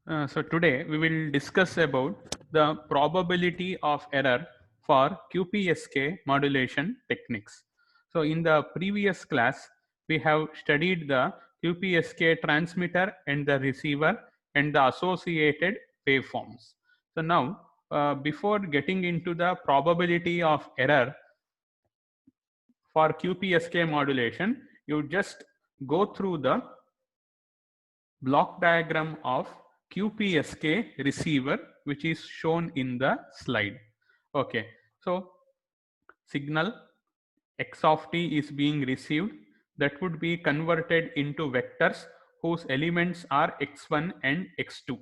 So today we will discuss about the probability of error for QPSK modulation techniques. So in the previous class, we have studied the QPSK transmitter and the receiver and the associated waveforms. So now, before getting into the probability of error for QPSK modulation, you just go through the block diagram of QPSK receiver, which is shown in the slide. Okay, so signal x of t is being received, that would be converted into vectors whose elements are x1 and x2.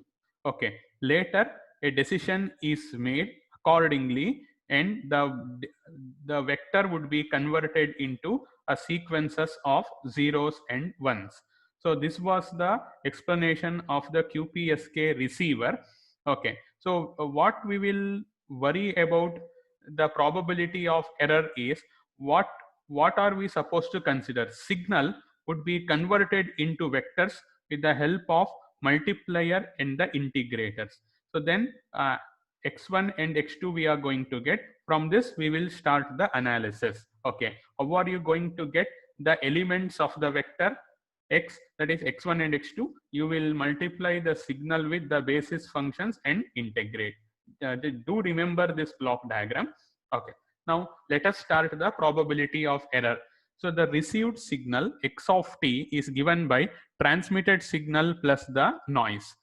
Okay, later a decision is made accordingly, and the vector would be converted into a sequences of zeros and ones. So this was the explanation of the QPSK receiver. Okay, so what we will worry about the probability of error is what what are we supposed to consider. Signal would be converted into vectors with the help of multiplier and the integrators. So then x1 and x2 we are going to get. From this we will start the analysis. Okay, how are you going to get the elements of the vector x, that is x1 and x2? You will multiply the signal with the basis functions and integrate. Do remember this block diagram. Okay, now let us start the probability of error. So the received signal x of t is given by transmitted signal plus the noise.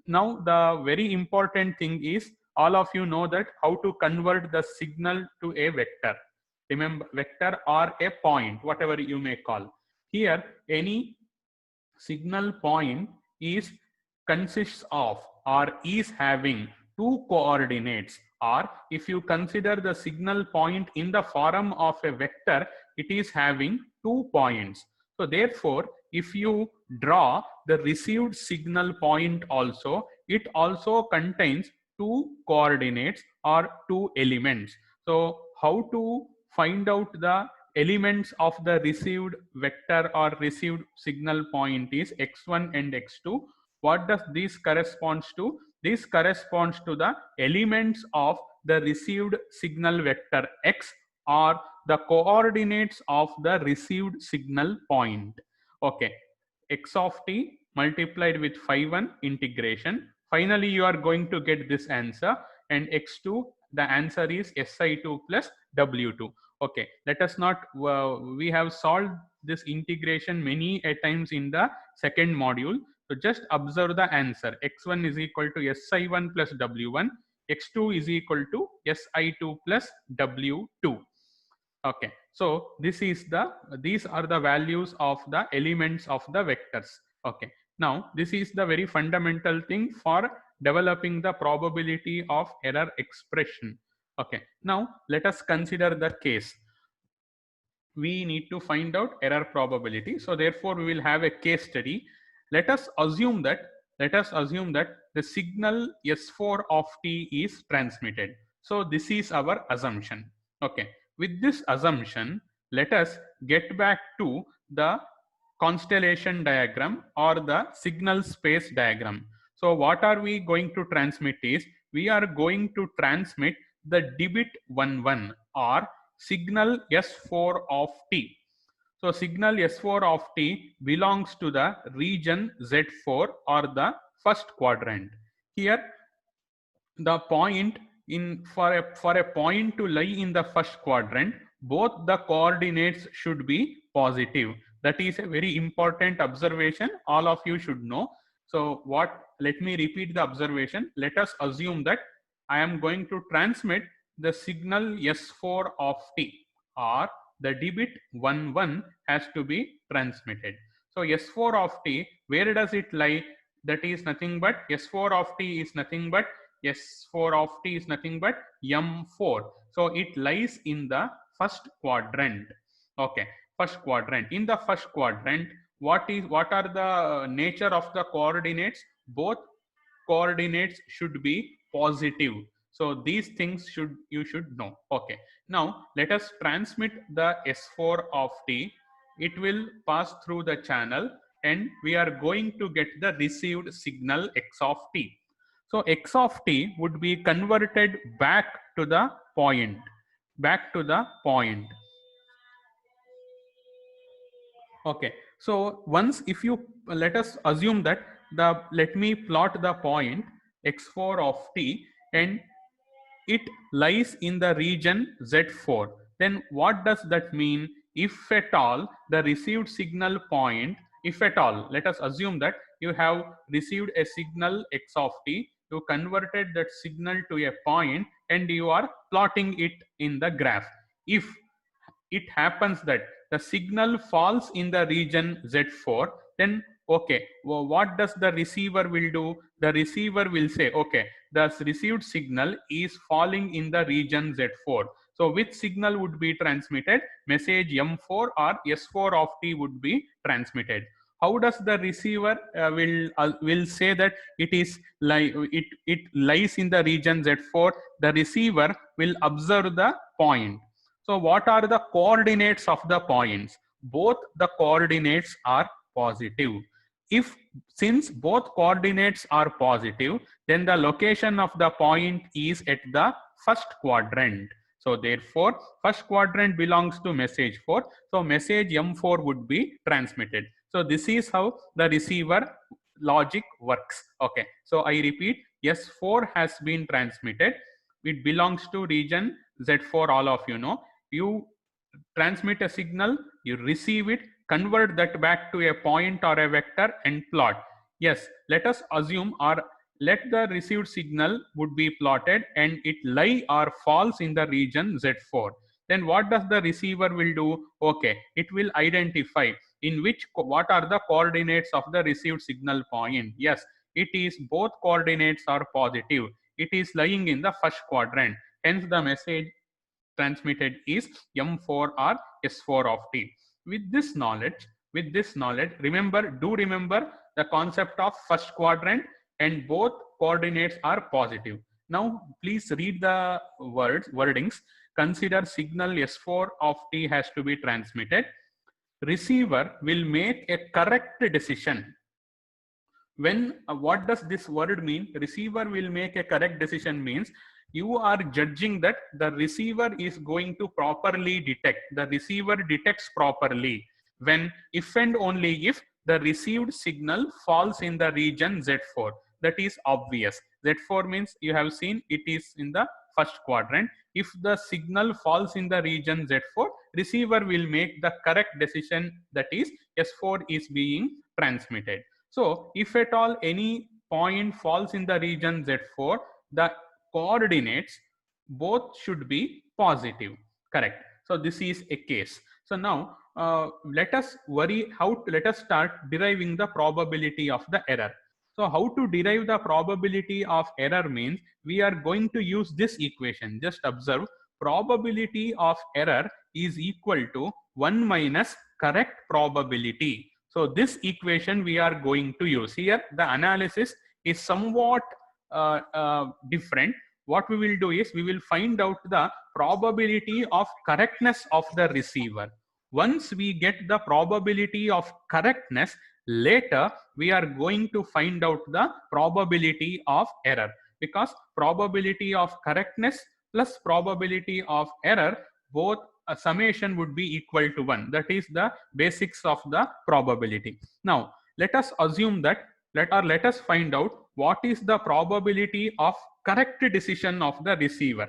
Now the very important thing is, all of you know that how to convert the signal to a vector. Remember, vector or a point, whatever you may call. Here any signal point is consists of or is having two coordinates, or if you consider the signal point in the form of a vector, it is having 2 points. So therefore if you draw the received signal point also, it also contains two coordinates or two elements. So how to find out the elements of the received vector or received signal point is x1 and x2. What does this corresponds to? This corresponds to the elements of the received signal vector x, or the coordinates of the received signal point. Okay, x of t multiplied with phi 1 integration. Finally you are going to get this answer, and x2, the answer is si2 plus w2. Okay, let us not we have solved this integration many a times in the second module. So just observe the answer. X1 is equal to si1 plus w1, x2 is equal to si2 plus w2. Okay, so these are the values of the elements of the vectors. Okay, now this is the very fundamental thing for developing the probability of error expression. Okay, now let us consider the case. We need to find out error probability, so therefore we will have a case study. Let us assume that the signal s4 of t is transmitted. So this is our assumption. Okay, with this assumption, let us get back to the constellation diagram or the signal space diagram. So what are we going to transmit is, we are going to transmit the dbit 11 or signal s4 of t. So signal s4 of t belongs to the region z4 or the first quadrant. Here the point in for a point to lie in the first quadrant, both the coordinates should be positive. That is a very important observation, all of you should know. So what, let me repeat the observation. Let us assume that I am going to transmit the signal s4 of t, or the dbit 11 has to be transmitted. So s4 of t, where does it lie? That is nothing but s4 of t is nothing but S4 of t is nothing but M4. So it lies in the first quadrant. Okay, first quadrant. In the first quadrant, what are the nature of the coordinates? Both coordinates should be positive. So these things you should know. Okay, now let us transmit the S4 of t. It will pass through the channel, and we are going to get the received signal x of t. So x of t would be converted back to the point, Okay, so once if you let us assume that let me plot the point x4 of t and it lies in the region Z4. Then what does that mean? If at all the received signal point, if at all, let us assume that you have received a signal x of t, you converted that signal to a point and you are plotting it in the graph. If it happens that the signal falls in the region Z4, then okay, well, what does the receiver will do? The receiver will say, okay, the received signal is falling in the region Z4. So which signal would be transmitted? Message M4 or S4 of t would be transmitted. How does the receiver will say that it lies in the region Z4? The receiver will observe the point. So what are the coordinates of the points? Both the coordinates are positive. Since both coordinates are positive, then the location of the point is at the first quadrant. So therefore, first quadrant belongs to message 4. So message M4 would be transmitted. So this is how the receiver logic works. Okay. So I repeat, S4 has been transmitted. It belongs to region Z4, all of you know. You transmit a signal, you receive it, convert that back to a point or a vector and plot. Yes, let us assume or let the received signal would be plotted and it lie or falls in the region Z4. Then what does the receiver will do? Okay, it will identify what are the coordinates of the received signal point. Yes, it is both coordinates are positive. It is lying in the first quadrant. Hence the message transmitted is M4 or S4 of t. With this knowledge, remember the concept of first quadrant and both coordinates are positive. Now, please read the wordings. Consider signal S4 of t has to be transmitted. Receiver will make a correct decision. What does this word mean? Receiver will make a correct decision means you are judging that the receiver is going to properly detect. The receiver detects properly when, if and only if, the received signal falls in the region Z4. That is obvious. Z4 means you have seen it is in the first quadrant. If the signal falls in the region Z4, receiver will make the correct decision, that is S4 is being transmitted. So if at all any point falls in the region Z4, the coordinates both should be positive. Correct. So this is a case. So now let us start deriving the probability of the error. So how to derive the probability of error means we are going to use this equation. Just observe, probability of error is equal to 1 minus correct probability. So this equation we are going to use. Here the analysis is somewhat different. What we will do is we will find out the probability of correctness of the receiver. Once we get the probability of correctness, later we are going to find out the probability of error, because probability of correctness plus probability of error, both a summation would be equal to 1. That is the basics of the probability. Now let us assume that let us find out what is the probability of correct decision of the receiver.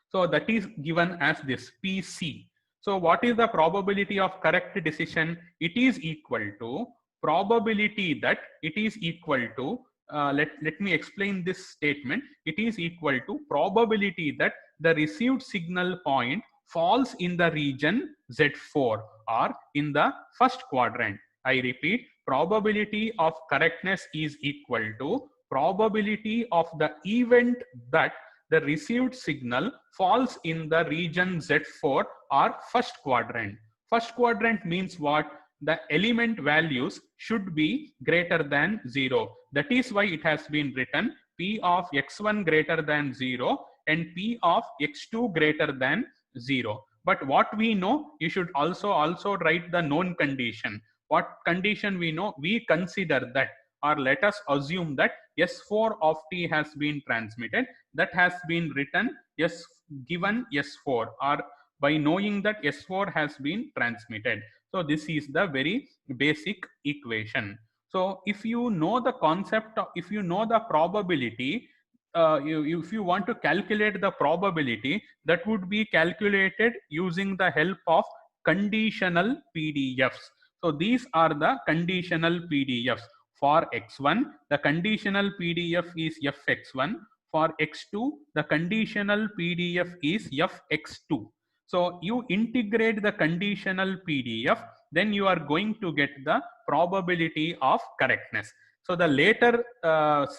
So that is given as this PC. So what is the probability of correct decision? It is equal to probability that it is equal to let me explain this statement. It is equal to probability that the received signal point falls in the region Z4 or in the first quadrant. I repeat, probability of correctness is equal to probability of the event that the received signal falls in the region Z4 or first quadrant. First quadrant means what? The element values should be greater than 0. That is why it has been written P of x1 greater than 0 and P of x2 greater than 0. But what we know, you should also write the known condition. what condition we know, we consider that, or let us assume that S4 of t has been transmitted, that has been written S given S4, or by knowing that S4 has been transmitted. So this is the very basic equation. So if you know the concept of, if you know the probability, if you want to calculate the probability, that would be calculated using the help of conditional PDFs. So these are the conditional PDFs. For x1, the conditional PDF is fx1. For x2, the conditional PDF is fx2. So you integrate the conditional PDF, then you are going to get the probability of correctness. So the later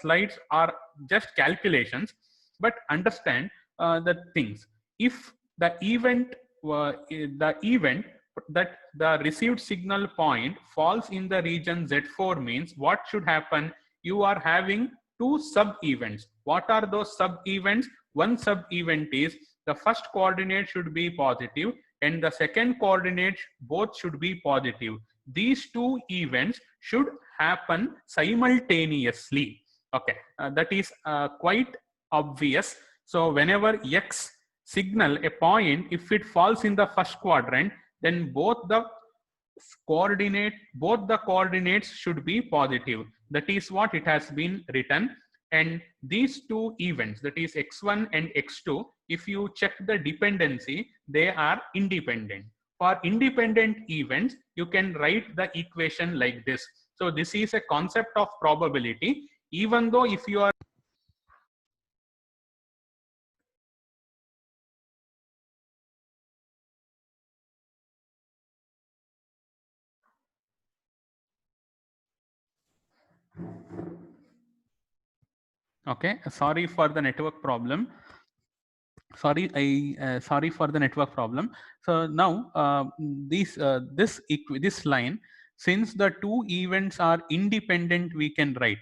slides are just calculations, but understand the things. If the event that the received signal point falls in the region Z4 means what should happen? You are having two sub events. What are those sub events? One sub event is the first coordinate should be positive and the second coordinate both should be positive. These two events should happen simultaneously. Okay, that is quite obvious. So whenever X signal a point, if it falls in the first quadrant, then both the coordinates should be positive. That is what it has been written. And these two events, that is x1 and x2, if you check the dependency, they are independent. For independent events, you can write the equation like this. So this is a concept of probability. Even though if you are okay, sorry for the network problem. Sorry for the network problem. So now this line, since the two events are independent, we can write.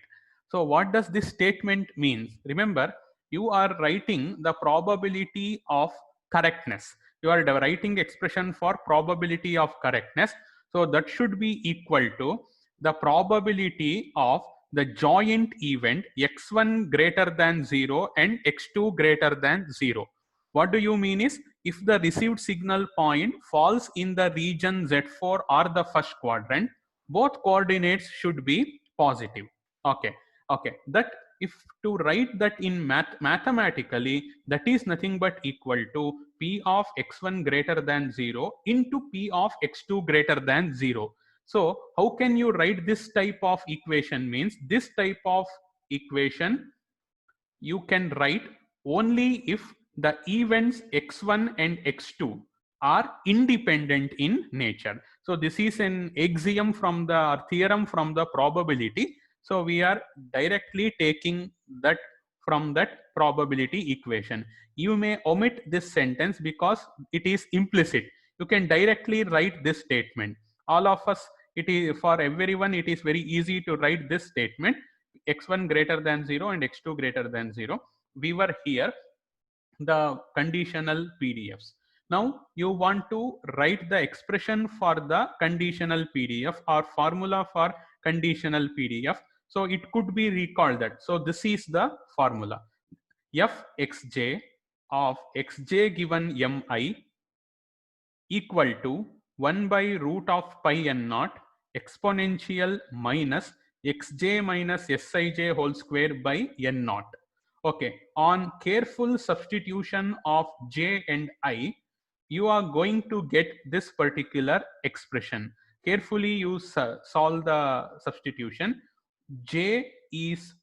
So what does this statement means? Remember, you are writing the probability of correctness. You are writing expression for probability of correctness. So that should be equal to the probability of the joint event x1 greater than 0 and x2 greater than 0. What do you mean is, if the received signal point falls in the region Z4 or the first quadrant, both coordinates should be positive. Okay, okay. That, if to write that in mathematically, that is nothing but equal to P of x1 greater than 0 into P of x2 greater than 0. So how can you write this type of equation? Means this type of equation you can write only if the events x1 and x2 are independent in nature. So this is an axiom from the, or theorem from the probability. So we are directly taking that from that probability equation. You may omit this sentence because it is implicit. You can directly write this statement. All of us, it is, for everyone, it is very easy to write this statement: x1 greater than 0 and x2 greater than 0. We were here the conditional PDFs. Now you want to write the expression for the conditional PDF or formula for conditional PDF. So it could be recalled that. So this is the formula: fxj of xj given mi equal to 1 by root of pi n naught exponential minus xj minus sij whole square by n naught. Okay, on careful substitution of j and I, you are going to get this particular expression. Carefully you solve the substitution. J is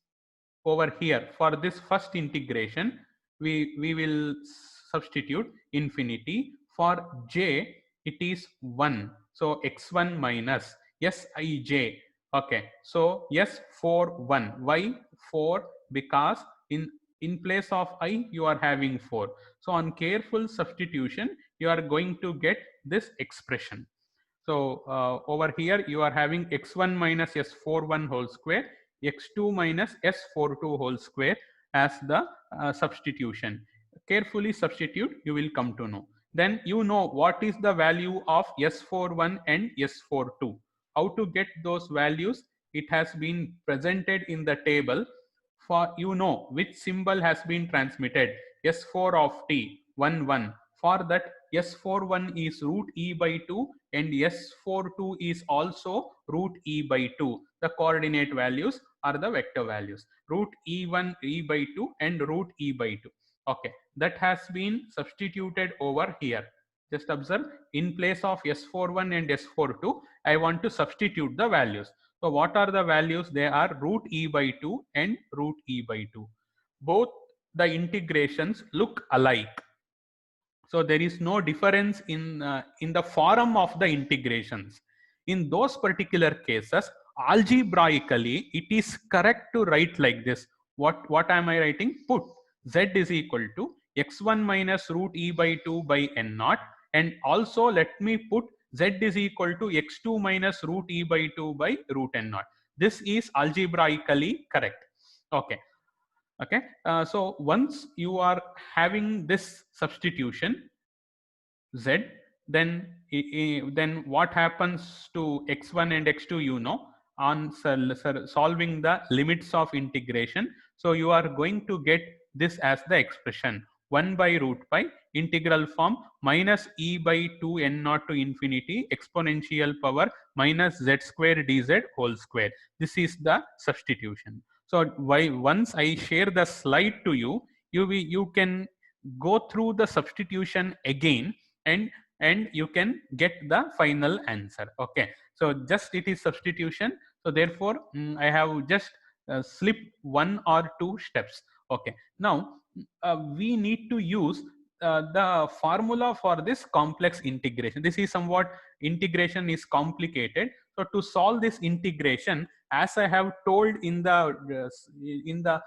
over here. For this first integration, we will substitute infinity. For j, it is 1. So x1 minus sij. Okay, so s4 1. Why 4? Because in place of I, you are having 4. So on careful substitution, you are going to get this expression. So over here, you are having x1 minus s41 whole square, x2 minus s42 whole square as the substitution. Carefully substitute, you will come to know. Then you know what is the value of s41 and s42. how to get those values? It has been presented in the table. For which symbol has been transmitted, S4 of t 1 1. For that, S41 is root e by 2 and S42 is also root e by 2. The coordinate values are the vector values, root e1 e by 2 and root e by 2. Okay, that has been substituted over here. Just observe, in place of S41 and S42, I want to substitute the values. So what are the values? They are root e by 2 and root e by 2. Both the integrations look alike. So there is no difference in the form of the integrations. In those particular cases, algebraically, it is correct to write like this. What am I writing? Put z is equal to x1 minus root e by 2 by n naught, and also let me put z is equal to x2 minus root e by 2 by root n naught. This is algebraically correct. Okay. Okay. So once you are having this substitution z, then what happens to x1 and x2? On solving the limits of integration, so you are going to get this as the expression 1 by root pi integral form minus e by 2 n naught to infinity exponential power minus z square dz whole square. This is the substitution. So once I share the slide to you, you can go through the substitution again, and you can get the final answer. Okay, so just it is substitution. So therefore I have just slipped one or two steps. Okay, now we need to use the formula for this complex integration. This is somewhat, integration is complicated. So to solve this integration, as I have told in the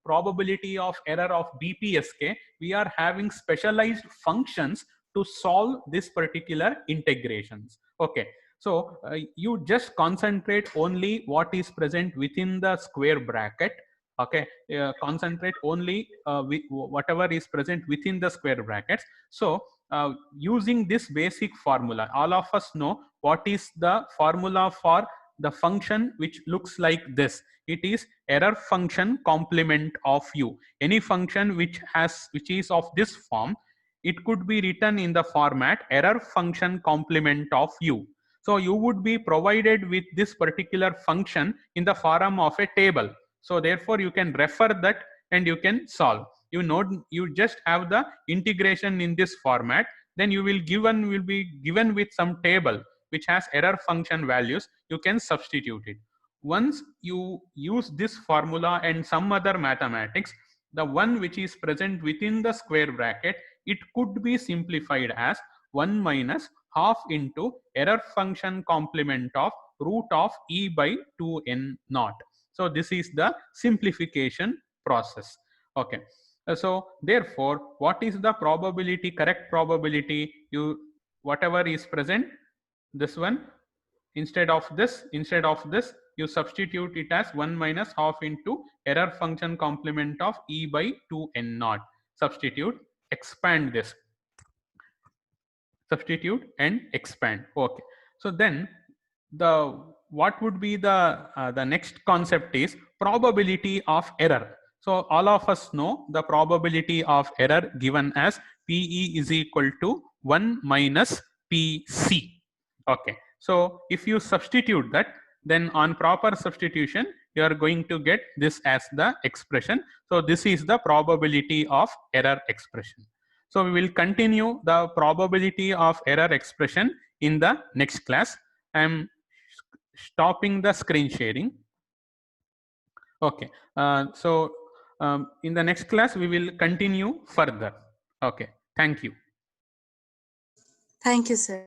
probability of error of BPSK, we are having specialized functions to solve this particular integrations. Okay, so you just concentrate only what is present within the square bracket. Okay, concentrate only with whatever is present within the square brackets. So using this basic formula, all of us know what is the formula for the function which looks like this. It is error function complement of u. Any function which is of this form, it could be written in the format error function complement of u. So you would be provided with this particular function in the form of a table. So therefore you can refer that and you can solve. You just have the integration in this format, then you will be given with some table which has error function values. You can substitute it. Once you use this formula and some other mathematics, the one which is present within the square bracket, it could be simplified as 1 minus half into error function complement of root of e by 2n naught. So this is the simplification process. Okay. So therefore, what is the probability, correct probability? Whatever is present, this one, instead of this, you substitute it as 1 minus half into error function complement of e by 2n naught. Substitute, expand this. Substitute and expand. Okay. So then what would be the next concept is probability of error. So all of us know the probability of error given as PE is equal to 1 minus PC. Okay. So if you substitute that, then on proper substitution, you are going to get this as the expression. So this is the probability of error expression. So we will continue the probability of error expression in the next class. I am stopping the screen sharing. Okay. So in the next class, we will continue further. Okay. Thank you. Thank you, sir.